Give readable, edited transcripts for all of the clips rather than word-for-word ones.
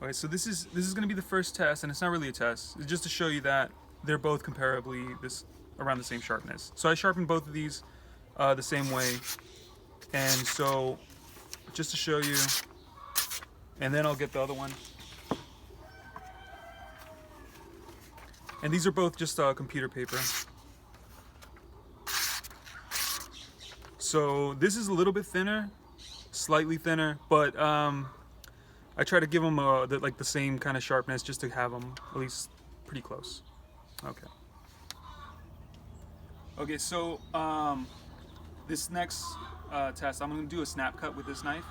Okay, so this is going to be the first test, and it's not really a test. It's just to show you that they're both comparably around the same sharpness. So I sharpened both of these the same way, and so just to show you, and then I'll get the other one. And these are both just computer paper. So this is a little bit thinner, slightly thinner, but I try to give them like the same kind of sharpness just to have them at least pretty close. Okay. Okay, so this next test, I'm going to do a snap cut with this knife.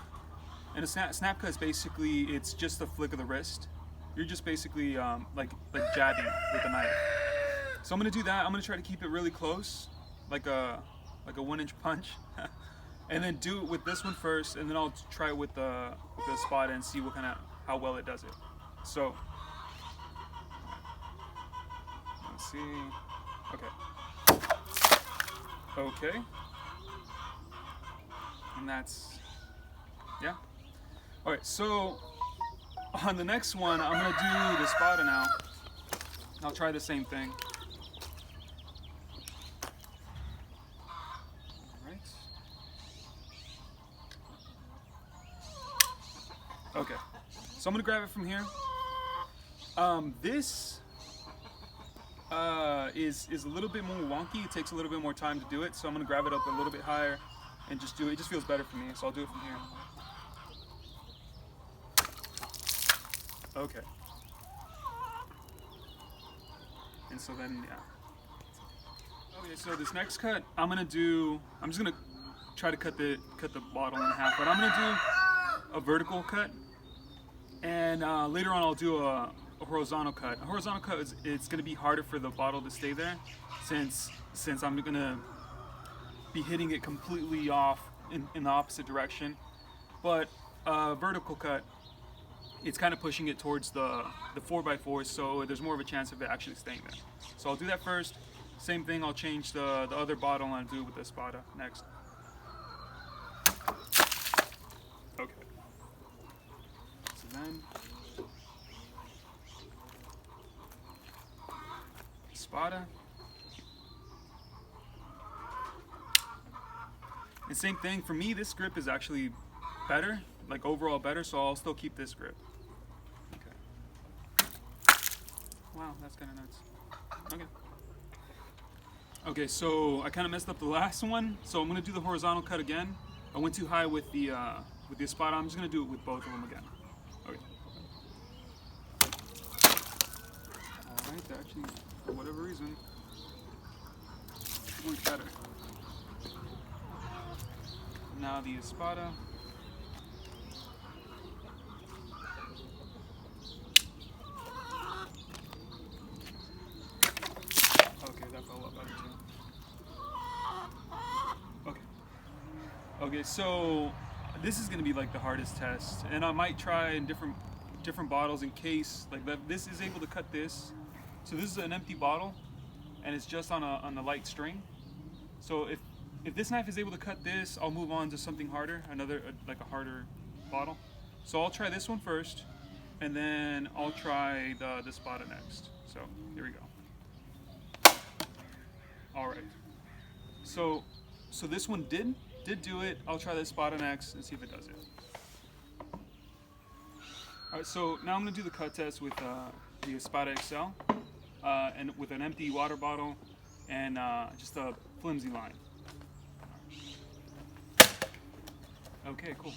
And a snap cut is basically, it's just a flick of the wrist. You're just basically like jabbing with a knife. So I'm going to do that. I'm going to try to keep it really close, like a 1-inch punch. And then do it with this one first, and then I'll try it with the Espada and see how well it does it. So let's see. Okay. And that's, yeah. All right. So on the next one, I'm gonna do the Espada now. I'll try the same thing. Okay, so I'm gonna grab it from here. This is a little bit more wonky. It takes a little bit more time to do it, so I'm gonna grab it up a little bit higher and just do it. It just feels better for me, so I'll do it from here. Okay. And so then, yeah. Okay, so this next cut, I'm just gonna try to cut the bottle in half, but I'm gonna do a vertical cut, and later on I'll do a horizontal cut. A horizontal cut it's going to be harder for the bottle to stay there, since I'm going to be hitting it completely off in the opposite direction. But vertical cut, it's kind of pushing it towards the 4x4, so there's more of a chance of it actually staying there. So I'll do that first. Same thing, I'll change the other bottle and I'll do it with the Espada next. Okay. So then, Espada. And same thing, for me this grip is actually better, like overall better, so I'll still keep this grip. Okay. Wow, that's kind of nuts. Okay. Okay, so I kind of messed up the last one, so I'm going to do the horizontal cut again. I went too high with the Espada. I'm just going to do it with both of them again. Okay. Alright, actually, for whatever reason, it went better. Now the Espada. Okay, that felt a lot better too. Okay. Okay, so this is going to be like the hardest test, and I might try in different bottles in case like this is able to cut this. So this is an empty bottle, and it's just on a light string. So if this knife is able to cut this, I'll move on to something harder, like a harder bottle. So I'll try this one first, and then I'll try the Espada next. So here we go. All right. So this one did do it. I'll try the Espada next and see if it does it. All right. So now I'm gonna do the cut test with the Espada XL, and with an empty water bottle and just a flimsy line. Okay, cool.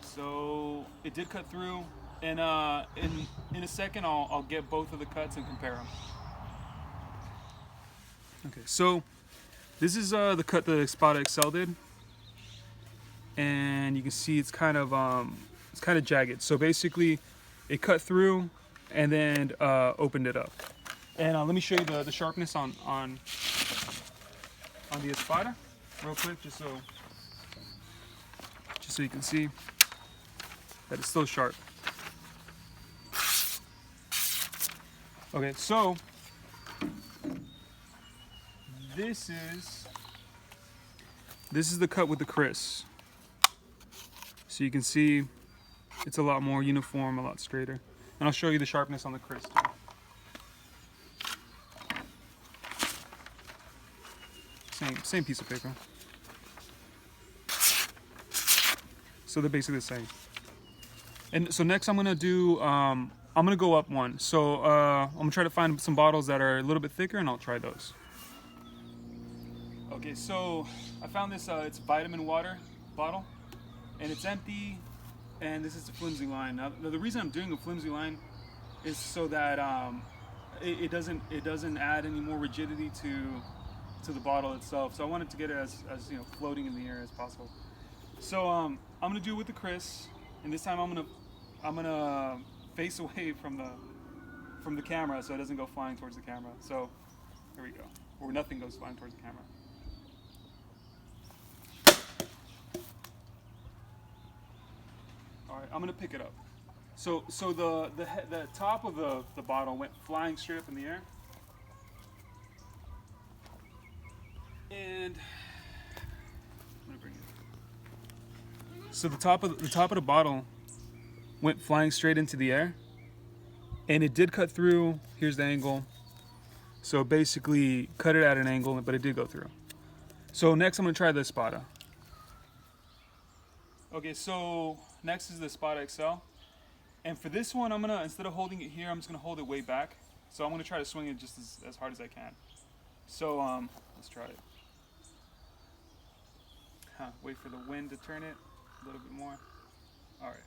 So it did cut through, and in a second I'll get both of the cuts and compare them. Okay, so this is the cut the Espada XL did, and you can see it's kind of jagged. So basically, it cut through and then opened it up. And let me show you the sharpness on the Espada real quick, just so you can see that it's still sharp. Okay, so this is the cut with the Kris. So you can see it's a lot more uniform, a lot straighter. And I'll show you the sharpness on the Kris too. Same piece of paper. So they're basically the same. And so next I'm gonna do, I'm gonna go up one. So I'm gonna try to find some bottles that are a little bit thicker, and I'll try those. Okay, so I found this, it's vitamin water bottle, and it's empty, and this is a flimsy line. Now the reason I'm doing a flimsy line is so that it doesn't add any more rigidity to the bottle itself. So I wanted to get it as you know, floating in the air as possible. So I'm gonna do it with the Kris, and this time I'm gonna face away from the camera so it doesn't go flying towards the camera. So here we go, or nothing goes flying towards the camera. All right, I'm gonna pick it up. So the top of the bottle went flying straight up in the air. And I'm gonna bring it. So the top of the bottle went flying straight into the air, and it did cut through. Here's the angle. So basically cut it at an angle, but it did go through. So next I'm gonna try the Espada. Okay, so next is the Espada XL. And for this one, I'm gonna, instead of holding it here, I'm just gonna hold it way back. So I'm gonna try to swing it just as hard as I can. So let's try it. Wait for the wind to turn it a little bit more. All right.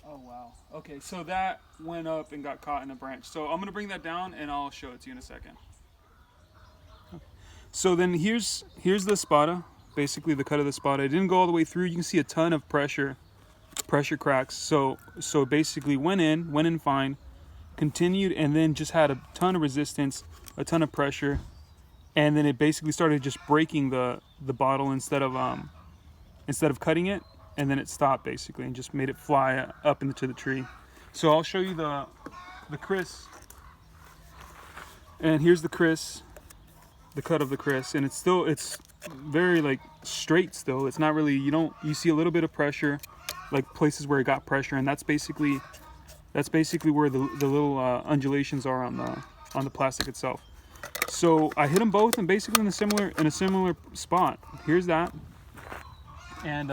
Oh wow. Okay, so that went up and got caught in a branch. So I'm gonna bring that down and I'll show it to you in a second. So then here's the Espada, basically the cut of the Espada. It didn't go all the way through. You can see a ton of pressure cracks. So basically went in fine, continued, and then just had a ton of resistance, a ton of pressure, and then it basically started just breaking the bottle instead of cutting it, and then it stopped basically and just made it fly up into the tree. So I'll show you the Kris, and here's the Kris. The cut of the Kris, and it's very like straight still. It's not really, you see a little bit of pressure, like places where it got pressure, and that's basically where the little undulations are on the plastic itself. So I hit them both, and basically in a similar spot. Here's that, and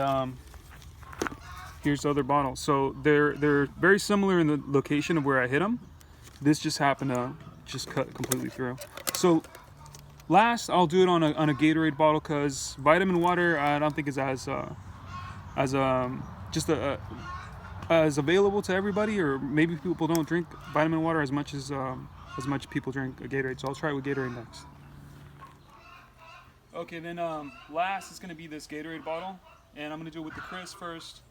here's the other bottle. So they're very similar in the location of where I hit them. This just happened to just cut completely through. So last, I'll do it on a Gatorade bottle, because vitamin water I don't think is as available to everybody, or maybe people don't drink vitamin water as much people drink a Gatorade. So I'll try it with Gatorade next. Okay, then last is going to be this Gatorade bottle, and I'm going to do it with the Kris first,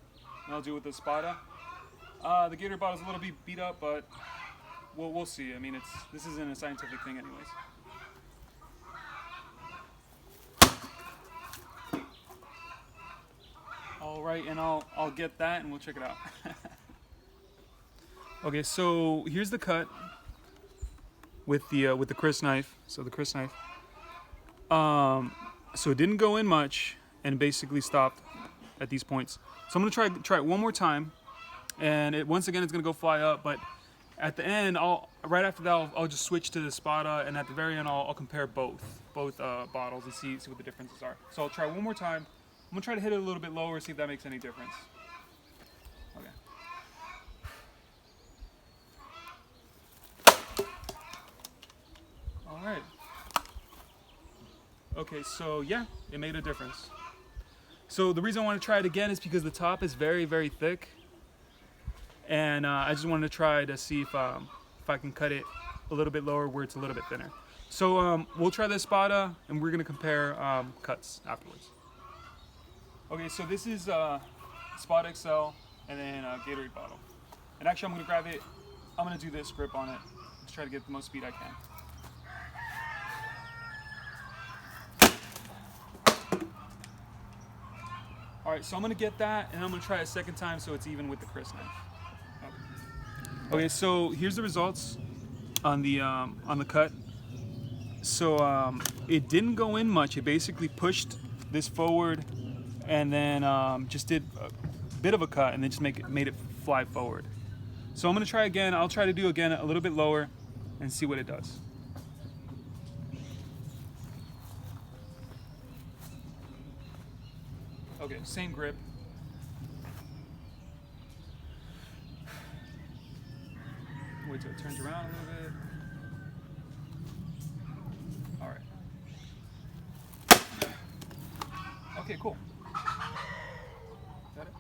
and I'll do it with the Espada. The Gatorade bottle is a little bit beat up, but we'll see. I mean, this isn't a scientific thing anyways. All right, and I'll get that and we'll check it out. Okay, so here's the cut with the Kris knife. So the Kris knife. So it didn't go in much and basically stopped at these points. So I'm gonna try it one more time, and once again it's gonna go fly up. But at the end, right after that, I'll just switch to the Espada, and at the very end I'll compare both bottles and see what the differences are. So I'll try one more time. I'm gonna try to hit it a little bit lower, see if that makes any difference. Okay. All right. Okay, so yeah, it made a difference. So the reason I want to try it again is because the top is very, very thick, and I just wanted to try to see if I can cut it a little bit lower where it's a little bit thinner. So we'll try the Espada, and we're gonna compare cuts afterwards. Okay, so this is Espada XL and then a Gatorade bottle. And actually I'm gonna grab it, I'm gonna do this grip on it. Let's try to get the most speed I can. All right, so I'm gonna get that, and I'm gonna try a second time so it's even with the Kris knife. Okay, so here's the results on the cut. So it didn't go in much. It basically pushed this forward and then just did a bit of a cut, and then just made it fly forward. So I'm gonna try again. I'll try to do again a little bit lower and see what it does. Okay, same grip. Wait till it turns around a little bit. All right. Okay, cool. Is that it?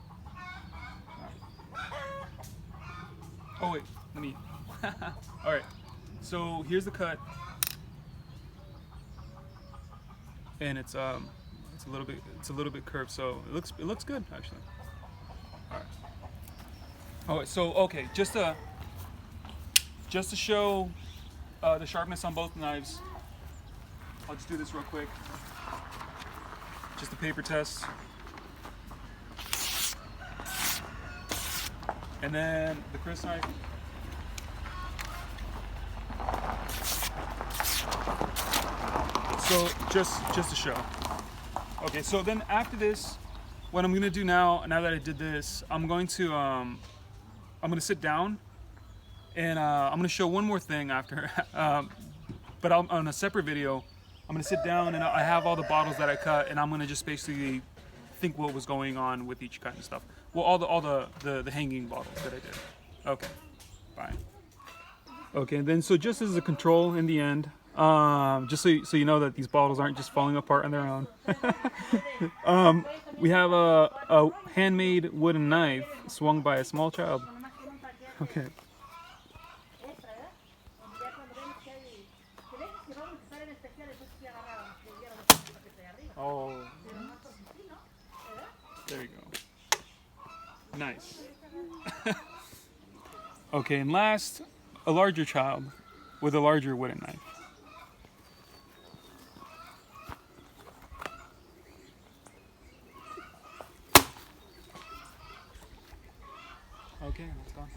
All right. Oh wait, let me. All right. So here's the cut, and it's a little bit curved, so it looks good actually. All right. All right. So okay, just to show the sharpness on both knives, I'll just do this real quick. Just a paper test. And then the Kris knife. So just to show. Okay, so then after this, what I'm gonna do now that I did this, I'm gonna sit down, and I'm gonna show one more thing after. But on a separate video, I'm gonna sit down and I have all the bottles that I cut, and I'm gonna just basically think what was going on with each cut and stuff. Well, all the hanging bottles that I did. Okay, bye. Okay, and then so just as a control in the end, just so you know that these bottles aren't just falling apart on their own. We have a handmade wooden knife swung by a small child. Okay. Oh, there you go. Nice. Okay, and last, a larger child with a larger wooden knife. Okay, that's done.